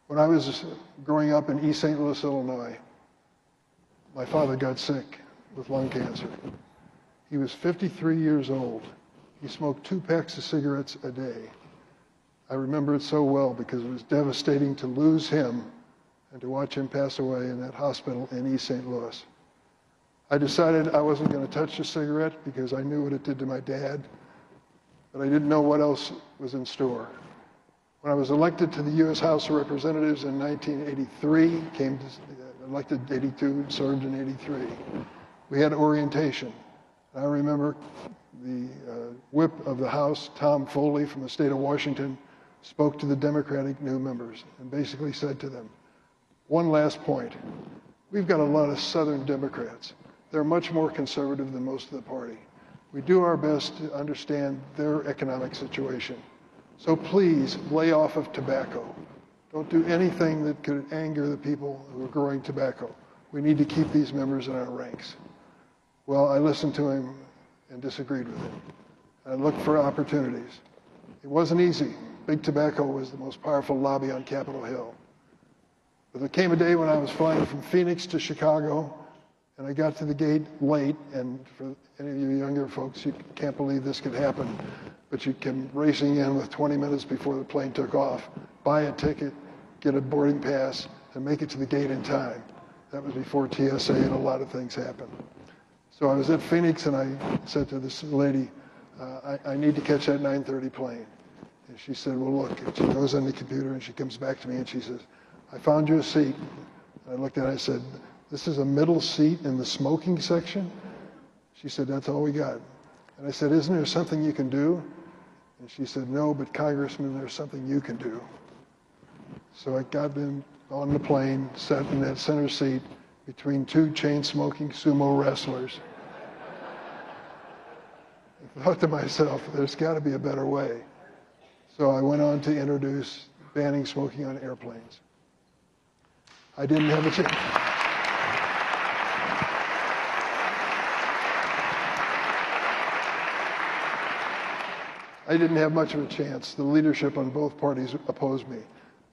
When I was growing up in East St. Louis, Illinois, my father got sick with lung cancer. He was 53 years old. He smoked 2 packs of cigarettes a day. I remember it so well because it was devastating to lose him and to watch him pass away in that hospital in East St. Louis. I decided I wasn't going to touch the cigarette because I knew what it did to my dad, but I didn't know what else was in store. When I was elected to the U.S. House of Representatives in 1983, elected 82, served in 83, we had orientation. I remember the whip of the House, Tom Foley from the state of Washington, spoke to the Democratic new members and basically said to them, one last point, we've got a lot of Southern Democrats. They're much more conservative than most of the party. We do our best to understand their economic situation. So please lay off of tobacco. Don't do anything that could anger the people who are growing tobacco. We need to keep these members in our ranks. Well, I listened to him and disagreed with him. I looked for opportunities. It wasn't easy. Big tobacco was the most powerful lobby on Capitol Hill. But there came a day when I was flying from Phoenix to Chicago, and I got to the gate late, and for any of you younger folks, you can't believe this could happen, but you came racing in with 20 minutes before the plane took off, buy a ticket, get a boarding pass, and make it to the gate in time. That was before TSA, and a lot of things happened. So I was at Phoenix, and I said to this lady, I need to catch that 9:30 plane. And she said, well, look. And she goes on the computer, and she comes back to me, and she says, I found you a seat. And I looked at it, and I said, this is a middle seat in the smoking section? She said, that's all we got. And I said, isn't there something you can do? And she said, no, but Congressman, there's something you can do. So I got on the plane, sat in that center seat between 2 chain-smoking sumo wrestlers. I thought to myself, there's got to be a better way. So I went on to introduce banning smoking on airplanes. I didn't have a chance. I didn't have much of a chance. The leadership on both parties opposed me.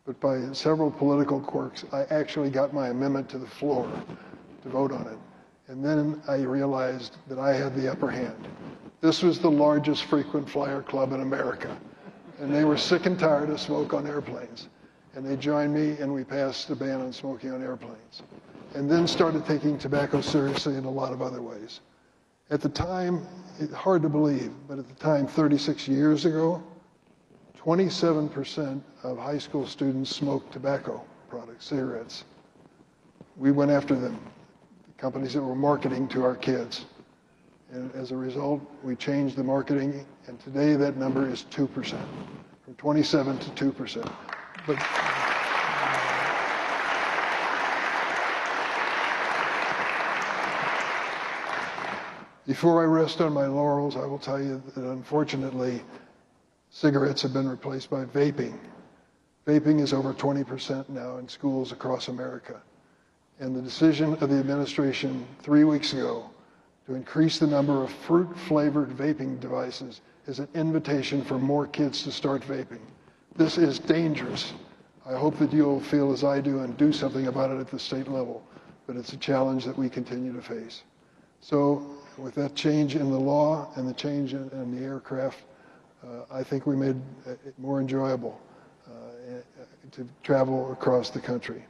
But by several political quirks, I actually got my amendment to the floor to vote on it. And then I realized that I had the upper hand. This was the largest frequent flyer club in America. And they were sick and tired of smoke on airplanes. And they joined me, and we passed a ban on smoking on airplanes. And then started taking tobacco seriously in a lot of other ways. At the time, it's hard to believe, but at the time, 36 years ago, 27% of high school students smoked tobacco products, cigarettes. We went after them, the companies that were marketing to our kids. And as a result, we changed the marketing, and today that number is 2%, from 27 to 2%. But before I rest on my laurels, I will tell you that unfortunately, cigarettes have been replaced by vaping. Vaping is over 20% now in schools across America. And the decision of the administration 3 weeks ago to increase the number of fruit-flavored vaping devices is an invitation for more kids to start vaping. This is dangerous. I hope that you'll feel as I do and do something about it at the state level, but it's a challenge that we continue to face. So with that change in the law and the change in the aircraft, I think we made it more enjoyable to travel across the country.